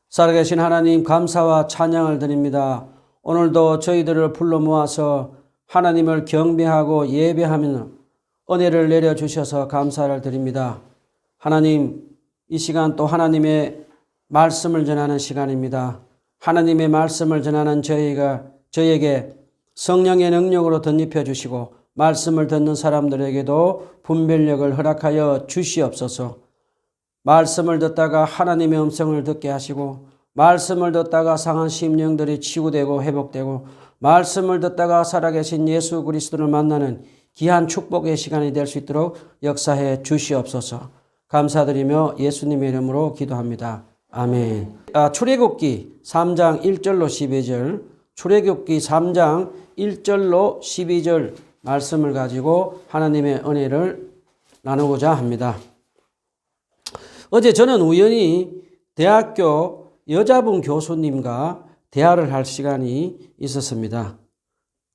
살아계신 하나님 감사와 찬양을 드립니다. 오늘도 저희들을 불러 모아서 하나님을 경배하고 예배하며 은혜를 내려주셔서 감사를 드립니다. 하나님, 이 시간 또 하나님의 말씀을 전하는 시간입니다. 하나님의 말씀을 전하는 저에게 성령의 능력으로 덧입혀 주시고 말씀을 듣는 사람들에게도 분별력을 허락하여 주시옵소서. 말씀을 듣다가 하나님의 음성을 듣게 하시고 말씀을 듣다가 상한 심령들이 치유되고 회복되고 말씀을 듣다가 살아계신 예수 그리스도를 만나는 귀한 축복의 시간이 될 수 있도록 역사해 주시옵소서. 감사드리며 예수님의 이름으로 기도합니다. 아멘. 출애굽기 3장 1절로 12절, 출애굽기 3장 1절로 12절 말씀을 가지고 하나님의 은혜를 나누고자 합니다. 어제 저는 우연히 대학교 여자분 교수님과 대화를 할 시간이 있었습니다.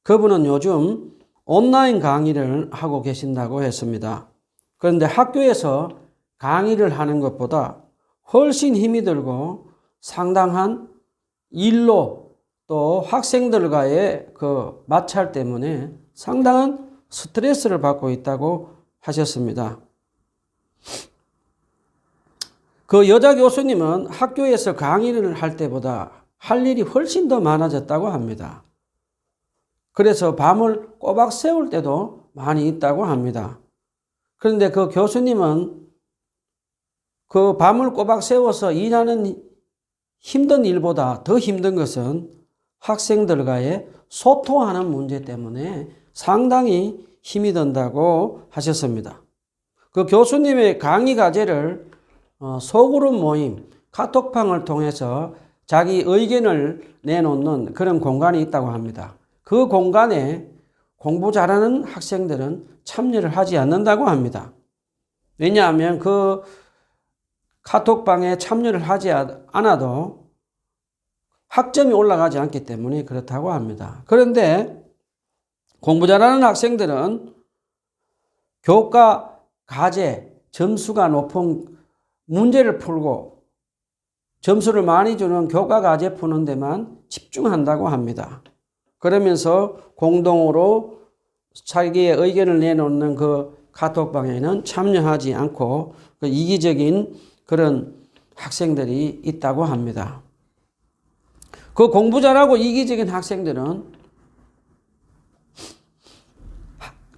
그분은 요즘 온라인 강의를 하고 계신다고 했습니다. 그런데 학교에서 강의를 하는 것보다 훨씬 힘이 들고 상당한 일로 또 학생들과의 그 마찰 때문에 상당한 스트레스를 받고 있다고 하셨습니다. 그 여자 교수님은 학교에서 강의를 할 때보다 할 일이 훨씬 더 많아졌다고 합니다. 그래서 밤을 꼬박 새울 때도 많이 있다고 합니다. 그런데 그 교수님은 그 밤을 꼬박 세워서 일하는 힘든 일보다 더 힘든 것은 학생들과의 소통하는 문제 때문에 상당히 힘이 든다고 하셨습니다. 그 교수님의 강의 과제를 소그룹 모임, 카톡방을 통해서 자기 의견을 내놓는 그런 공간이 있다고 합니다. 그 공간에 공부 잘하는 학생들은 참여를 하지 않는다고 합니다. 왜냐하면 그 카톡방에 참여를 하지 않아도 학점이 올라가지 않기 때문에 그렇다고 합니다. 그런데 공부 잘하는 학생들은 교과 과제 점수가 높은 문제를 풀고 점수를 많이 주는 교과 과제 푸는 데만 집중한다고 합니다. 그러면서 공동으로 자기의 의견을 내놓는 그 카톡방에는 참여하지 않고 그 이기적인 그런 학생들이 있다고 합니다. 그 공부 잘하고 이기적인 학생들은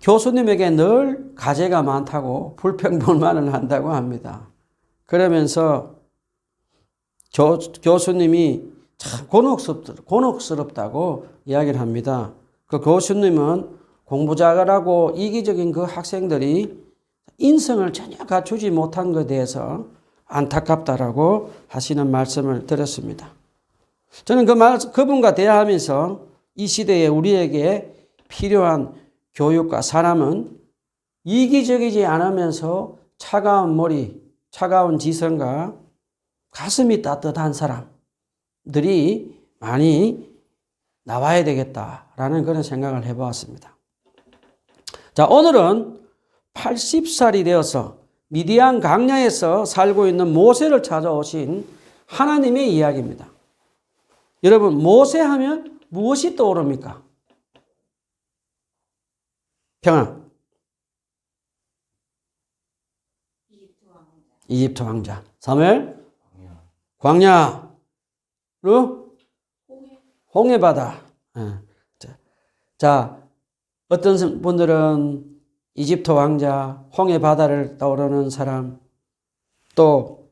교수님에게 늘 과제가 많다고 불평불만을 한다고 합니다. 그러면서 교수님이 참 곤혹스럽다고 이야기를 합니다. 그 교수님은 공부 잘하고 이기적인 그 학생들이 인성을 전혀 갖추지 못한 것에 대해서 안타깝다라고 하시는 말씀을 드렸습니다. 저는 그분과 대화하면서 이 시대에 우리에게 필요한 교육과 사람은 이기적이지 않으면서 차가운 머리, 차가운 지성과 가슴이 따뜻한 사람들이 많이 나와야 되겠다라는 그런 생각을 해보았습니다. 자, 오늘은 80살이 되어서 미디안 광야에서 살고 있는 모세를 찾아오신 하나님의 이야기입니다. 여러분, 모세 하면 무엇이 떠오릅니까? 평안. 이집트 왕자. 사무엘? 광야로 홍해바다. 자, 어떤 분들은 이집트 왕자, 홍해바다를 떠오르는 사람, 또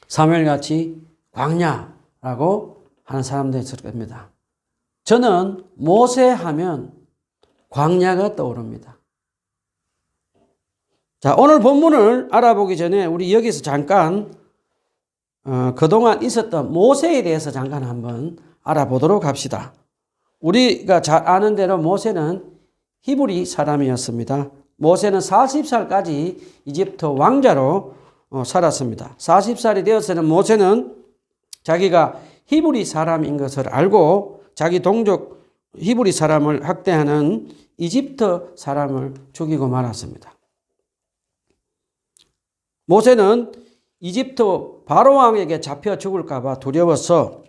사무엘같이 광야라고 하는 사람도 있을 겁니다. 저는 모세 하면 광야가 떠오릅니다. 자, 오늘 본문을 알아보기 전에 우리 여기서 잠깐 그동안 있었던 모세에 대해서 잠깐 한번 알아보도록 합시다. 우리가 잘 아는 대로 모세는 히브리 사람이었습니다. 모세는 40살까지 이집트 왕자로 살았습니다. 40살이 되어서는 모세는 자기가 히브리 사람인 것을 알고 자기 동족 히브리 사람을 학대하는 이집트 사람을 죽이고 말았습니다. 모세는 이집트 바로 왕에게 잡혀 죽을까 봐 두려워서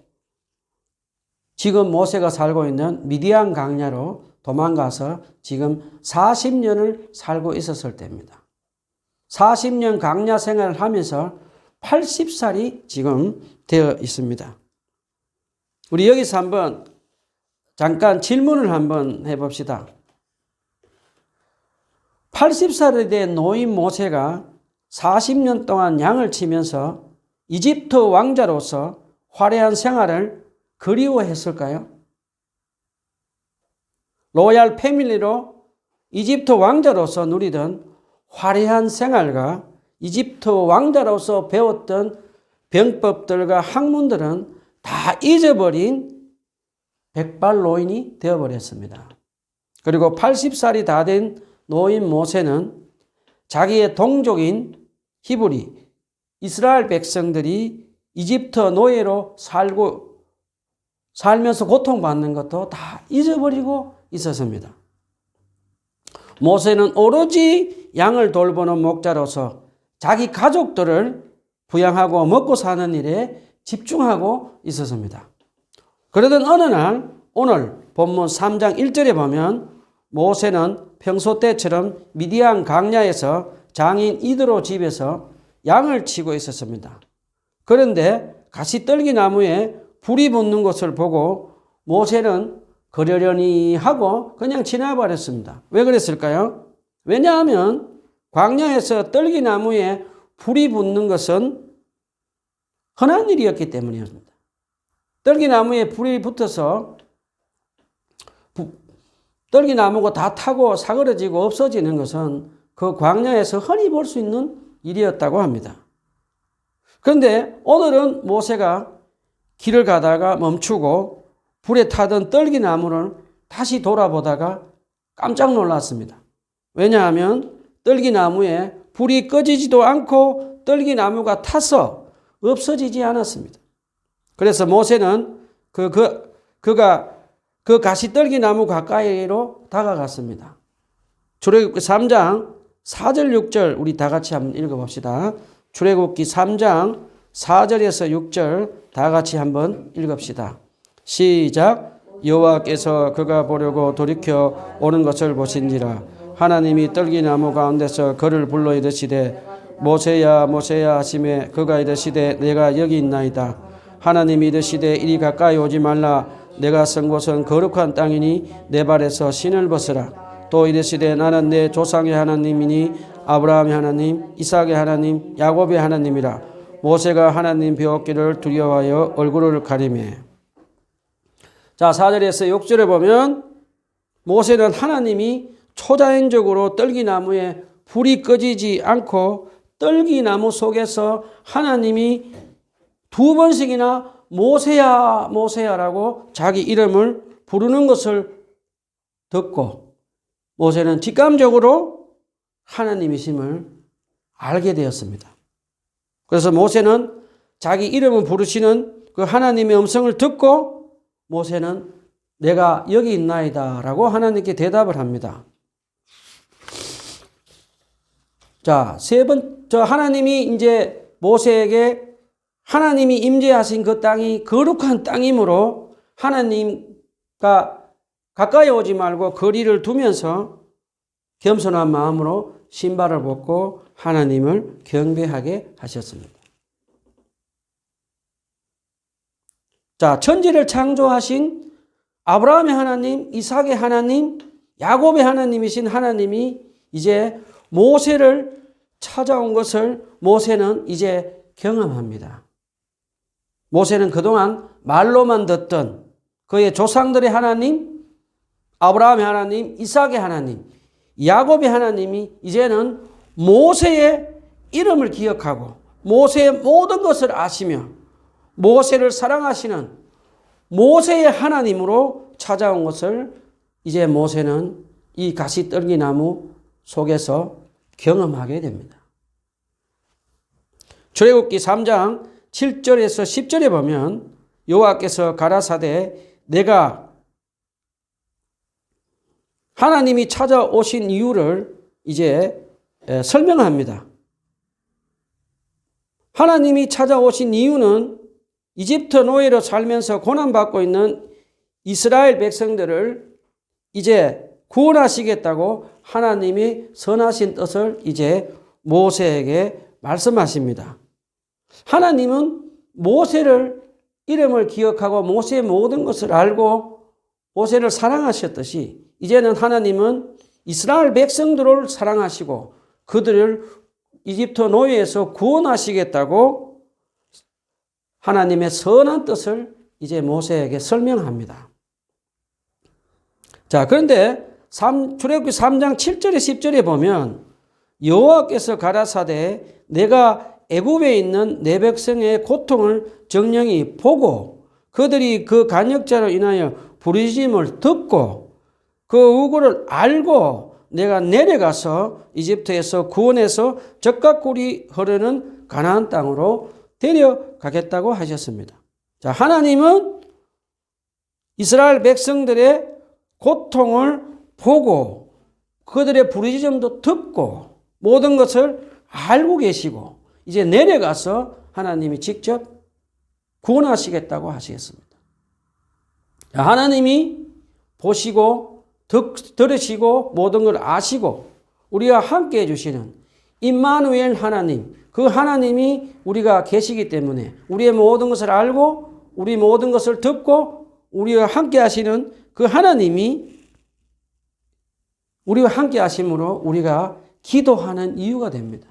지금 모세가 살고 있는 미디안 광야로 도망가서 지금 40년을 살고 있었을 때입니다. 40년 광야 생활을 하면서 80살이 지금 되어 있습니다. 우리 여기서 한번 잠깐 질문을 한번 해봅시다. 80살이 된 노인 모세가 40년 동안 양을 치면서 이집트 왕자로서 화려한 생활을 그리워했을까요? 로얄 패밀리로 이집트 왕자로서 누리던 화려한 생활과 이집트 왕자로서 배웠던 병법들과 학문들은 다 잊어버린 백발노인이 되어버렸습니다. 그리고 80살이 다 된 노인 모세는 자기의 동족인 히브리, 이스라엘 백성들이 이집트 노예로 살면서 고통받는 것도 다 잊어버리고 있었습니다. 모세는 오로지 양을 돌보는 목자로서 자기 가족들을 부양하고 먹고 사는 일에 집중하고 있었습니다. 그러던 어느 날 오늘 본문 3장 1절에 보면 모세는 평소 때처럼 미디안 광야에서 장인 이드로 집에서 양을 치고 있었습니다. 그런데 가시떨기 나무에 불이 붙는 것을 보고 모세는 그러려니 하고 그냥 지나버렸습니다. 왜 그랬을까요? 왜냐하면 광야에서 떨기나무에 불이 붙는 것은 흔한 일이었기 때문이었습니다. 떨기나무에 불이 붙어서 떨기나무가 다 타고 사그러지고 없어지는 것은 그 광야에서 흔히 볼 수 있는 일이었다고 합니다. 그런데 오늘은 모세가 길을 가다가 멈추고 불에 타던 떨기나무를 다시 돌아보다가 깜짝 놀랐습니다. 왜냐하면 떨기나무에 불이 꺼지지도 않고 떨기나무가 타서 없어지지 않았습니다. 그래서 모세는 그가 그 가시떨기나무 가까이로 다가갔습니다. 출애굽기 3장 4절 6절 우리 다 같이 한번 읽어봅시다. 출애굽기 3장 4절에서 6절 다 같이 한번 읽읍시다. 시작. 여호와께서 그가 보려고 돌이켜 오는 것을 보신지라. 하나님이 떨기나무 가운데서 그를 불러 이르시되 모세야 모세야 하시매 그가 이르시되 내가 여기 있나이다. 하나님이 이르시되 이리 가까이 오지 말라. 내가 선 곳은 거룩한 땅이니 내 발에서 신을 벗으라. 또 이르시되 나는 내 조상의 하나님이니 아브라함의 하나님, 이삭의 하나님, 야곱의 하나님이라. 모세가 하나님 배웠기를 두려워하여 얼굴을 가리매. 자, 4절에서 6절에 보면 모세는 하나님이 초자연적으로 떨기나무에 불이 꺼지지 않고 떨기나무 속에서 하나님이 두 번씩이나 모세야 모세야라고 자기 이름을 부르는 것을 듣고 모세는 직감적으로 하나님이심을 알게 되었습니다. 그래서 모세는 자기 이름을 부르시는 그 하나님의 음성을 듣고 모세는 내가 여기 있나이다 라고 하나님께 대답을 합니다. 자, 하나님이 이제 모세에게 하나님이 임재하신 그 땅이 거룩한 땅이므로 하나님과 가까이 오지 말고 거리를 두면서 겸손한 마음으로 신발을 벗고 하나님을 경배하게 하셨습니다. 자, 천지를 창조하신 아브라함의 하나님, 이삭의 하나님, 야곱의 하나님이신 하나님이 이제 모세를 찾아온 것을 모세는 이제 경험합니다. 모세는 그동안 말로만 듣던 그의 조상들의 하나님, 아브라함의 하나님, 이삭의 하나님, 야곱의 하나님이 이제는 모세의 이름을 기억하고 모세의 모든 것을 아시며 모세를 사랑하시는 모세의 하나님으로 찾아온 것을 이제 모세는 이 가시떨기나무 속에서 경험하게 됩니다. 출애굽기 3장 7절에서 10절에 보면 여호와께서 가라사대 내가 하나님이 찾아오신 이유를 이제 설명합니다. 하나님이 찾아오신 이유는 이집트 노예로 살면서 고난받고 있는 이스라엘 백성들을 이제 구원하시겠다고 하나님이 선하신 뜻을 이제 모세에게 말씀하십니다. 하나님은 모세를 이름을 기억하고 모세의 모든 것을 알고 모세를 사랑하셨듯이 이제는 하나님은 이스라엘 백성들을 사랑하시고 그들을 이집트 노예에서 구원하시겠다고 하나님의 선한 뜻을 이제 모세에게 설명합니다. 자, 그런데 출애굽기 3장 7절에 10절에 보면 여호와께서 가라사대 내가 애굽에 있는 내 백성의 고통을 정령이 보고 그들이 그 간역자로 인하여 부르짖음을 듣고 그 우고를 알고 내가 내려가서 이집트에서 구원해서 젖과 꿀이 흐르는 가나안 땅으로 데려가겠다고 하셨습니다. 자, 하나님은 이스라엘 백성들의 고통을 보고 그들의 부르짖음도 듣고 모든 것을 알고 계시고 이제 내려가서 하나님이 직접 구원하시겠다고 하시겠습니다. 하나님이 보시고 들으시고 모든 걸 아시고 우리와 함께 해주시는 임마누엘 하나님, 그 하나님이 우리가 계시기 때문에 우리의 모든 것을 알고 우리 모든 것을 듣고 우리와 함께 하시는 그 하나님이 우리와 함께 하심으로 우리가 기도하는 이유가 됩니다.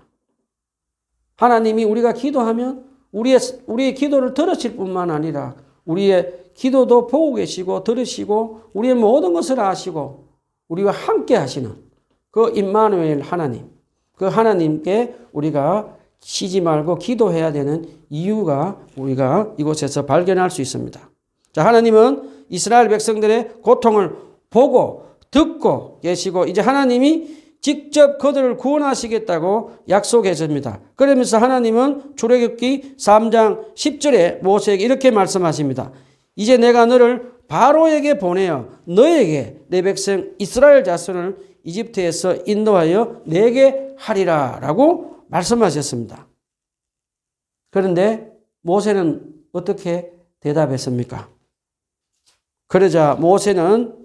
하나님이 우리가 기도하면 우리의 기도를 들으실 뿐만 아니라 우리의 기도도 보고 계시고 들으시고 우리의 모든 것을 아시고 우리와 함께 하시는 그 임마누엘 하나님, 그 하나님께 우리가 쉬지 말고 기도해야 되는 이유가 우리가 이곳에서 발견할 수 있습니다. 자, 하나님은 이스라엘 백성들의 고통을 보고 듣고 계시고 이제 하나님이 직접 그들을 구원하시겠다고 약속했습니다. 그러면서 하나님은 출애굽기 3장 10절에 모세에게 이렇게 말씀하십니다. 이제 내가 너를 바로에게 보내어 너에게 내 백성 이스라엘 자손을 이집트에서 인도하여 내게 하리라 라고 말씀하셨습니다. 그런데 모세는 어떻게 대답했습니까? 그러자 모세는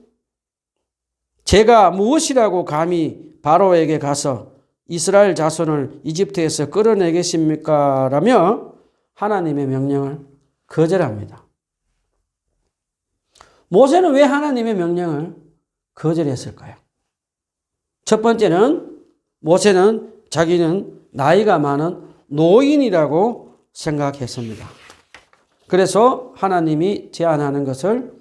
제가 무엇이라고 감히 바로에게 가서 이스라엘 자손을 이집트에서 끌어내겠습니까? 라며 하나님의 명령을 거절합니다. 모세는 왜 하나님의 명령을 거절했을까요? 첫 번째는 모세는 자기는 나이가 많은 노인이라고 생각했습니다. 그래서 하나님이 제안하는 것을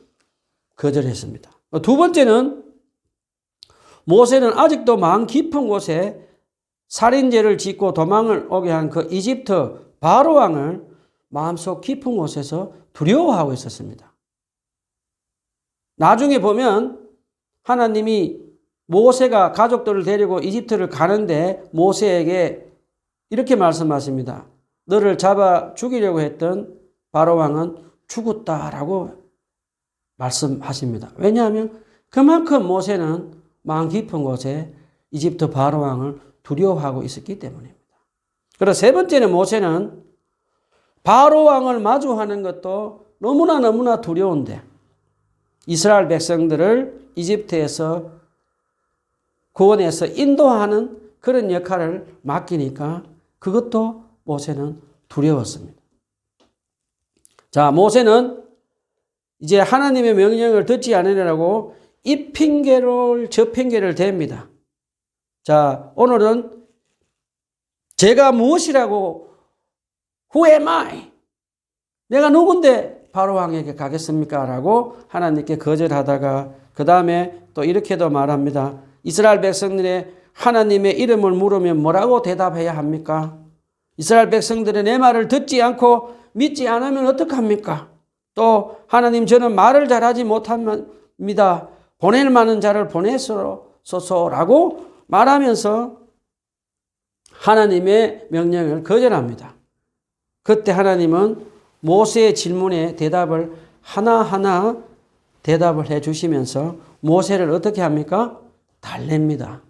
거절했습니다. 두 번째는 모세는 아직도 마음 깊은 곳에 살인죄를 짓고 도망을 오게 한 그 이집트 바로 왕을 마음속 깊은 곳에서 두려워하고 있었습니다. 나중에 보면 하나님이 모세가 가족들을 데리고 이집트를 가는데 모세에게 이렇게 말씀하십니다. 너를 잡아 죽이려고 했던 바로 왕은 죽었다라고 말씀하십니다. 왜냐하면 그만큼 모세는 마음 깊은 곳에 이집트 바로 왕을 두려워하고 있었기 때문입니다. 그리고 세 번째는 모세는 바로 왕을 마주하는 것도 너무나 두려운데 이스라엘 백성들을 이집트에서 구원해서 인도하는 그런 역할을 맡기니까 그것도 모세는 두려웠습니다. 자, 모세는 이제 하나님의 명령을 듣지 않으려고 이 핑계를 저 핑계를 댑니다. 자, 오늘은 제가 무엇이라고 Who am I? 내가 누군데 바로 왕에게 가겠습니까? 라고 하나님께 거절하다가 그 다음에 또 이렇게도 말합니다. 이스라엘 백성들의 하나님의 이름을 물으면 뭐라고 대답해야 합니까? 이스라엘 백성들의 내 말을 듣지 않고 믿지 않으면 어떡합니까? 또 하나님 저는 말을 잘하지 못합니다. 보낼 만한 자를 보내소서라고 말하면서 하나님의 명령을 거절합니다. 그때 하나님은 모세의 질문에 대답을 하나하나 대답을 해 주시면서 모세를 어떻게 합니까? 달랩니다.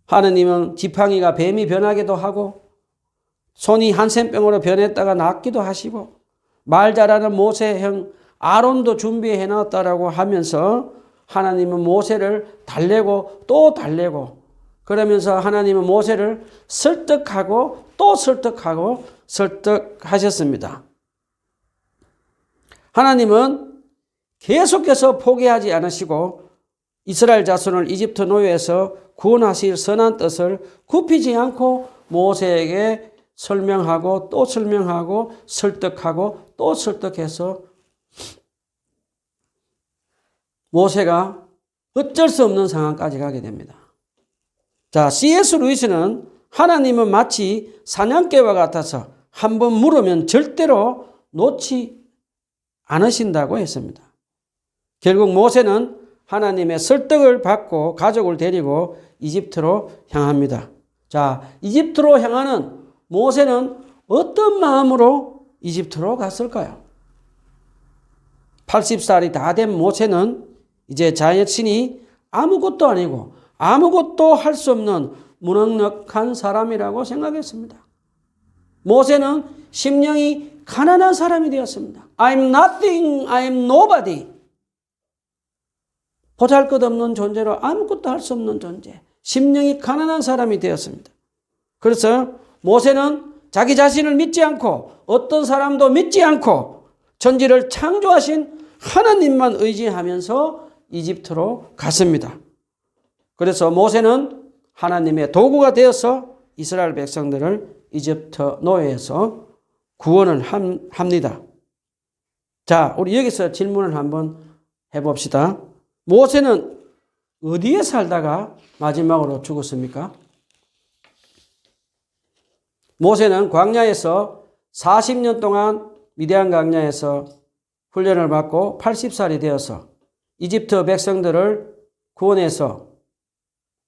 하나님은 지팡이가 뱀이 변하기도 하고 손이 한센병으로 변했다가 낫기도 하시고 말 잘하는 모세 형 아론도 준비해 놨다라고 하면서 하나님은 모세를 달래고 또 달래고 그러면서 하나님은 모세를 설득하고 또 설득하고 설득하셨습니다. 하나님은 계속해서 포기하지 않으시고 이스라엘 자손을 이집트 노예에서 구원하실 선한 뜻을 굽히지 않고 모세에게 설명하고 또 설명하고 설득하고 또 설득해서 모세가 어쩔 수 없는 상황까지 가게 됩니다. 자, C.S. 루이스는 하나님은 마치 사냥개와 같아서 한번 물으면 절대로 놓지 않으신다고 했습니다. 결국 모세는 하나님의 설득을 받고 가족을 데리고 이집트로 향합니다. 자, 이집트로 향하는 모세는 어떤 마음으로 이집트로 갔을까요? 80살이 다 된 모세는 이제 자신이 아무것도 아니고 아무것도 할 수 없는 무능력한 사람이라고 생각했습니다. 모세는 심령이 가난한 사람이 되었습니다. I'm nothing, I'm nobody. 보잘것없는 존재로 아무것도 할 수 없는 존재. 심령이 가난한 사람이 되었습니다. 그래서 모세는 자기 자신을 믿지 않고 어떤 사람도 믿지 않고 천지를 창조하신 하나님만 의지하면서 이집트로 갔습니다. 그래서 모세는 하나님의 도구가 되어서 이스라엘 백성들을 이집트 노예에서 구원을 합니다. 자, 우리 여기서 질문을 한번 해봅시다. 모세는 어디에 살다가 마지막으로 죽었습니까? 모세는 광야에서 40년 동안 미디안 광야에서 훈련을 받고 80살이 되어서 이집트 백성들을 구원해서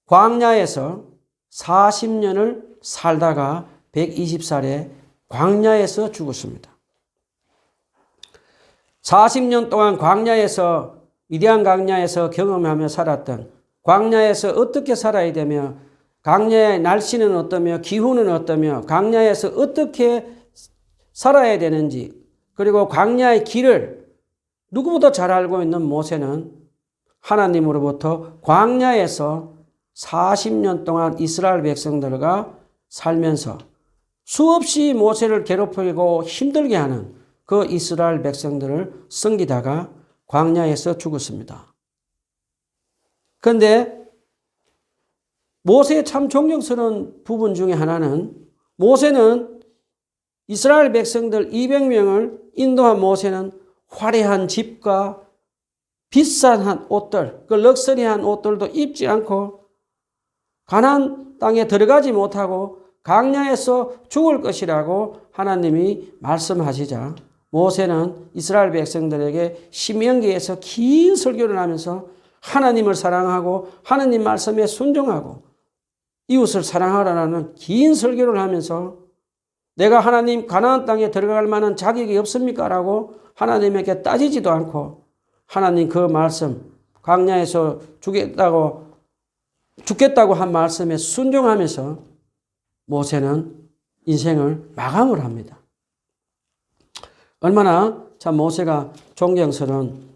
광야에서 40년을 살다가 120살에 광야에서 죽었습니다. 40년 동안 광야에서 미디안 광야에서 경험하며 살았던 광야에서 어떻게 살아야 되며 광야의 날씨는 어떠며 기후는 어떠며 광야에서 어떻게 살아야 되는지 그리고 광야의 길을 누구보다 잘 알고 있는 모세는 하나님으로부터 광야에서 40년 동안 이스라엘 백성들과 살면서 수없이 모세를 괴롭히고 힘들게 하는 그 이스라엘 백성들을 섬기다가 광야에서 죽었습니다. 그런데 모세의 참 존경스러운 부분 중에 하나는 모세는 이스라엘 백성들 200명을 인도한 모세는 화려한 집과 비싼 옷들, 그 럭셔리한 옷들도 입지 않고 가나안 땅에 들어가지 못하고 광야에서 죽을 것이라고 하나님이 말씀하시자 모세는 이스라엘 백성들에게 신명기에서 긴 설교를 하면서 하나님을 사랑하고 하나님 말씀에 순종하고 이웃을 사랑하라는 긴 설교를 하면서 내가 하나님 가나안 땅에 들어갈 만한 자격이 없습니까? 라고 하나님에게 따지지도 않고 하나님 그 말씀 광야에서 죽겠다고 한 말씀에 순종하면서 모세는 인생을 마감을 합니다. 얼마나 참 모세가 존경스러운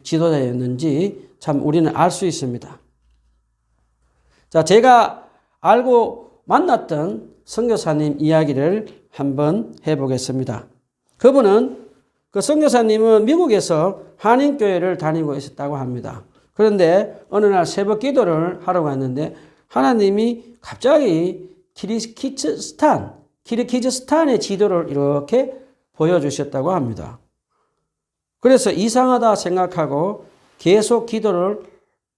지도자였는지 참 우리는 알 수 있습니다. 자, 제가 알고 만났던 선교사님 이야기를 한번 해보겠습니다. 그 선교사님은 미국에서 한인교회를 다니고 있었다고 합니다. 그런데 어느 날 새벽 기도를 하러 갔는데 하나님이 갑자기 키르기즈스탄의 지도를 이렇게 보여주셨다고 합니다. 그래서 이상하다 생각하고 계속 기도를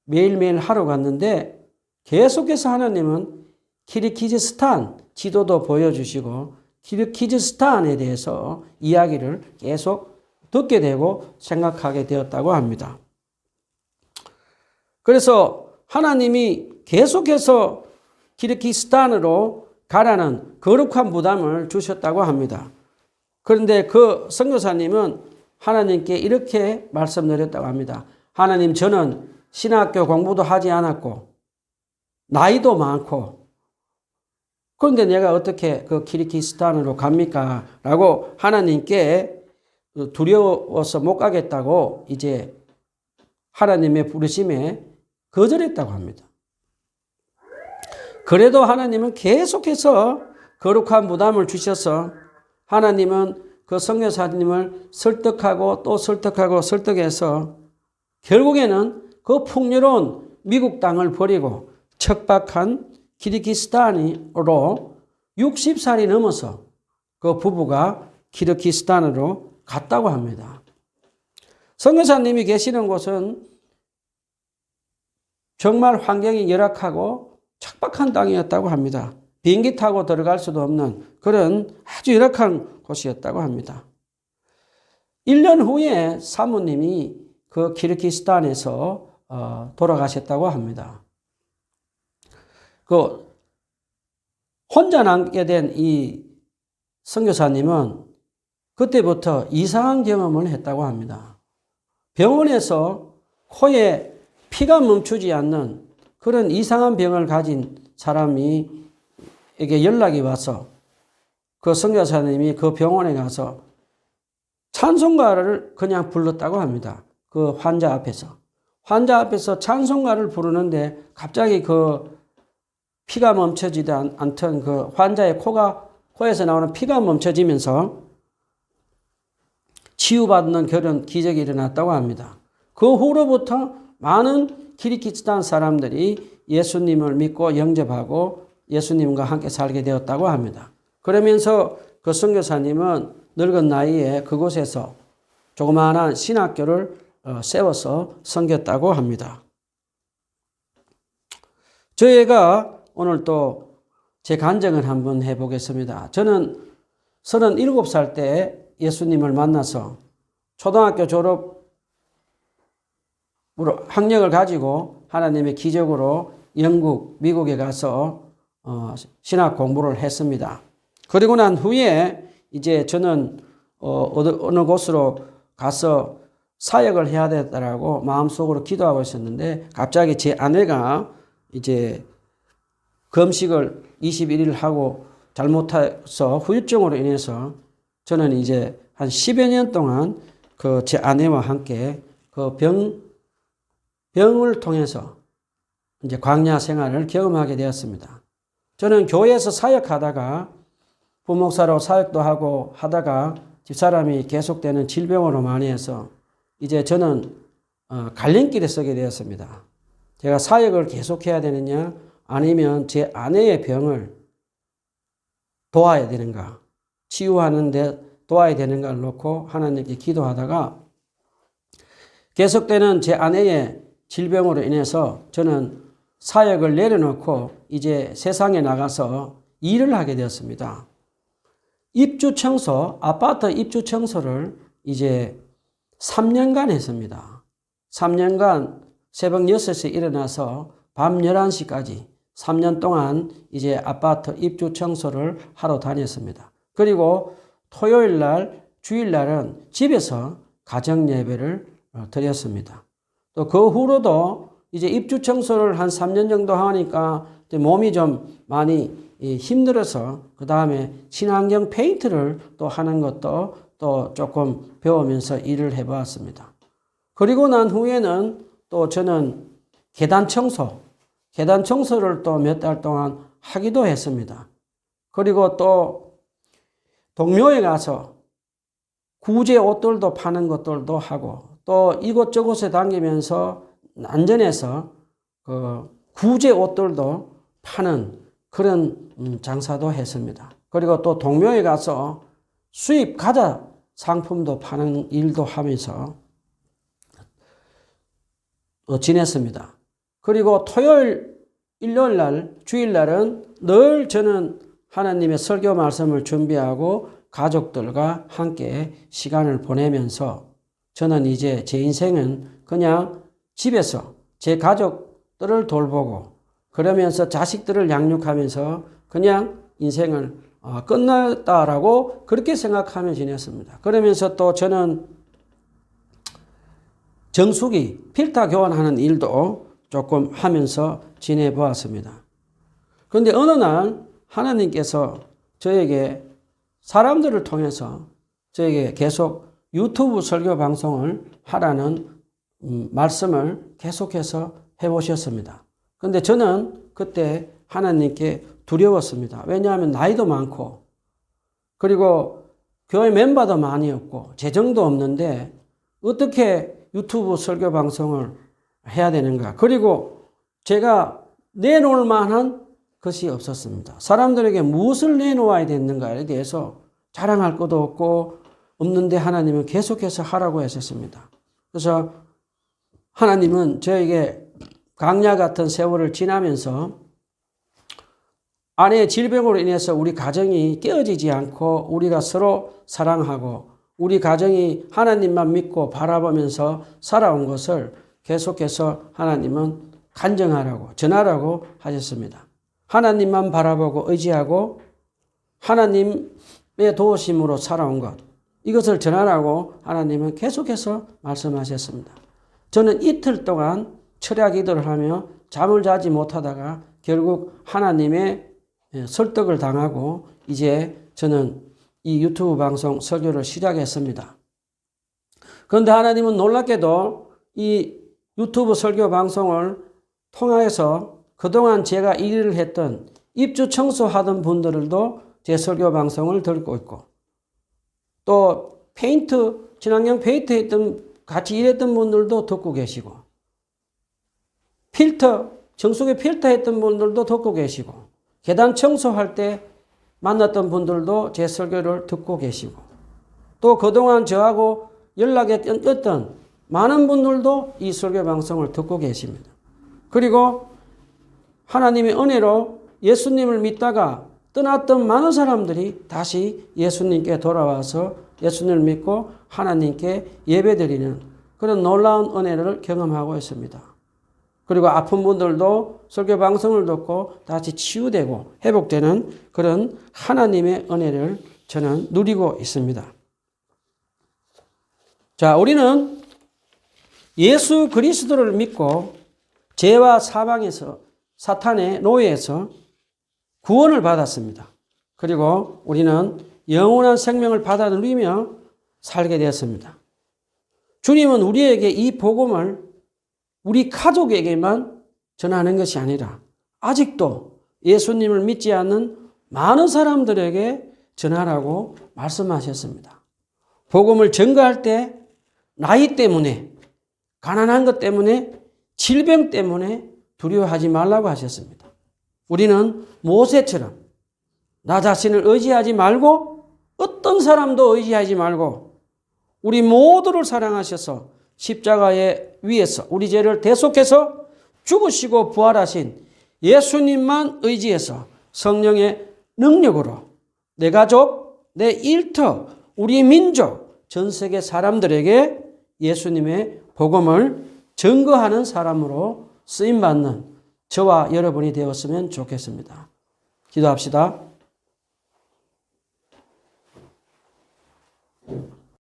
매일매일 하러 갔는데 계속해서 하나님은 키르기즈스탄 지도도 보여주시고 키르기즈스탄에 대해서 이야기를 계속 듣게 되고 생각하게 되었다고 합니다. 그래서 하나님이 계속해서 키르기스탄으로 가라는 거룩한 부담을 주셨다고 합니다. 그런데 그 선교사님은 하나님께 이렇게 말씀드렸다고 합니다. 하나님, 저는 신학교 공부도 하지 않았고 나이도 많고 그런데 내가 어떻게 그 키르기스탄으로 갑니까? 라고 하나님께 두려워서 못 가겠다고 이제 하나님의 부르심에 거절했다고 합니다. 그래도 하나님은 계속해서 거룩한 부담을 주셔서 하나님은 그 선교사님을 설득하고 또 설득하고 설득해서 결국에는 그 풍요로운 미국 땅을 버리고 척박한 키르기스탄으로 60살이 넘어서 그 부부가 키르기스탄으로 갔다고 합니다. 선교사님이 계시는 곳은 정말 환경이 열악하고 척박한 땅이었다고 합니다. 비행기 타고 들어갈 수도 없는 그런 아주 열악한 곳이었다고 합니다. 1년 후에 사모님이 그 키르기스탄에서 돌아가셨다고 합니다. 그 혼자 남게 된 이 선교사님은 그때부터 이상한 경험을 했다고 합니다. 병원에서 코에 피가 멈추지 않는 그런 이상한 병을 가진 사람이 에게 연락이 와서 그 선교사님이 그 병원에 가서 찬송가를 그냥 불렀다고 합니다. 그 환자 앞에서. 환자 앞에서 찬송가를 부르는데 갑자기 그 피가 멈춰지지 않던 그 환자의 코에서 나오는 피가 멈춰지면서 치유받는 그런 기적이 일어났다고 합니다. 그 후로부터 많은 키르기스탄 사람들이 예수님을 믿고 영접하고 예수님과 함께 살게 되었다고 합니다. 그러면서 그 선교사님은 늙은 나이에 그곳에서 조그마한 신학교를 세워서 섬겼다고 합니다. 저희가 오늘 또 제 간증을 한번 해보겠습니다. 저는 37살 때 예수님을 만나서 초등학교 졸업으로 학력을 가지고 하나님의 기적으로 영국, 미국에 가서 신학 공부를 했습니다. 그리고 난 후에 이제 저는 어느 곳으로 가서 사역을 해야 되겠다라고 마음속으로 기도하고 있었는데 갑자기 제 아내가 이제 금식을 21일 하고 잘못해서 후유증으로 인해서 저는 이제 한 10여 년 동안 그 제 아내와 함께 그 병을 통해서 이제 광야 생활을 경험하게 되었습니다. 저는 교회에서 사역하다가 부목사로 사역도 하고 하다가 집사람이 계속되는 질병으로 많이 해서 이제 저는 갈림길에 서게 되었습니다. 제가 사역을 계속해야 되느냐 아니면 제 아내의 병을 도와야 되는가 치유하는데 도와야 되는가를 놓고 하나님께 기도하다가 계속되는 제 아내의 질병으로 인해서 저는 사역을 내려놓고 이제 세상에 나가서 일을 하게 되었습니다. 입주 청소, 아파트 입주 청소를 이제 3년간 했습니다. 3년간 새벽 6시에 일어나서 밤 11시까지 3년 동안 이제 아파트 입주 청소를 하러 다녔습니다. 그리고 토요일 날, 주일 날은 집에서 가정 예배를 드렸습니다. 또 그 후로도 이제 입주 청소를 한 3년 정도 하니까 몸이 좀 많이 힘들어서 그 다음에 친환경 페인트를 또 하는 것도 또 조금 배우면서 일을 해보았습니다. 그리고 난 후에는 또 저는 계단 청소를 또 몇 달 동안 하기도 했습니다. 그리고 또 동묘에 가서 구제 옷들도 파는 것들도 하고 또 이곳저곳에 다니면서 난전에서 그 구제 옷들도 파는 그런 장사도 했습니다. 그리고 또 동묘에 가서 수입 과자 상품도 파는 일도 하면서 지냈습니다. 그리고 토요일, 일요일 날, 주일 날은 늘 저는 하나님의 설교 말씀을 준비하고 가족들과 함께 시간을 보내면서 저는 이제 제 인생은 그냥 집에서 제 가족들을 돌보고 그러면서 자식들을 양육하면서 그냥 인생을 끝났다라고 그렇게 생각하며 지냈습니다. 그러면서 또 저는 정수기, 필터 교환하는 일도 조금 하면서 지내보았습니다. 그런데 어느 날 하나님께서 저에게 사람들을 통해서 저에게 계속 유튜브 설교 방송을 하라는 말씀을 계속해서 해보셨습니다. 그런데 저는 그때 하나님께 두려웠습니다. 왜냐하면 나이도 많고 그리고 교회 멤버도 많이 없고 재정도 없는데 어떻게 유튜브 설교 방송을 해야 되는가. 그리고 제가 내놓을 만한 것이 없었습니다. 사람들에게 무엇을 내놓아야 되는가에 대해서 자랑할 것도 없고 없는데 하나님은 계속해서 하라고 하셨습니다. 그래서 하나님은 저에게 강야 같은 세월을 지나면서 아내의 질병으로 인해서 우리 가정이 깨어지지 않고 우리가 서로 사랑하고 우리 가정이 하나님만 믿고 바라보면서 살아온 것을 계속해서 하나님은 간증하라고 전하라고 하셨습니다. 하나님만 바라보고 의지하고 하나님의 도우심으로 살아온 것 이것을 전하라고 하나님은 계속해서 말씀하셨습니다. 저는 이틀 동안 철야 기도를 하며 잠을 자지 못하다가 결국 하나님의 설득을 당하고 이제 저는 이 유튜브 방송 설교를 시작했습니다. 그런데 하나님은 놀랍게도 이 유튜브 설교 방송을 통해서 그동안 제가 일을 했던 입주 청소하던 분들도 제 설교 방송을 듣고 있고 또 친환경 페인트 했던 같이 일했던 분들도 듣고 계시고 정수기 필터 했던 분들도 듣고 계시고 계단 청소할 때 만났던 분들도 제 설교를 듣고 계시고 또 그동안 저하고 연락이 끊겼던 많은 분들도 이 설교 방송을 듣고 계십니다. 그리고 하나님의 은혜로 예수님을 믿다가 떠났던 많은 사람들이 다시 예수님께 돌아와서 예수님을 믿고 하나님께 예배드리는 그런 놀라운 은혜를 경험하고 있습니다. 그리고 아픈 분들도 설교 방송을 듣고 다시 치유되고 회복되는 그런 하나님의 은혜를 저는 누리고 있습니다. 자, 우리는 예수 그리스도를 믿고 죄와 사망에서 사탄의 노예에서 구원을 받았습니다. 그리고 우리는 영원한 생명을 받아 누리며 살게 되었습니다. 주님은 우리에게 이 복음을 우리 가족에게만 전하는 것이 아니라 아직도 예수님을 믿지 않는 많은 사람들에게 전하라고 말씀하셨습니다. 복음을 전가할 때 나이 때문에, 가난한 것 때문에, 질병 때문에 두려워하지 말라고 하셨습니다. 우리는 모세처럼 나 자신을 의지하지 말고 어떤 사람도 의지하지 말고 우리 모두를 사랑하셔서 십자가의 위에서 우리 죄를 대속해서 죽으시고 부활하신 예수님만 의지해서 성령의 능력으로 내 가족, 내 일터, 우리 민족, 전 세계 사람들에게 예수님의 복음을 증거하는 사람으로 쓰임받는 저와 여러분이 되었으면 좋겠습니다. 기도합시다.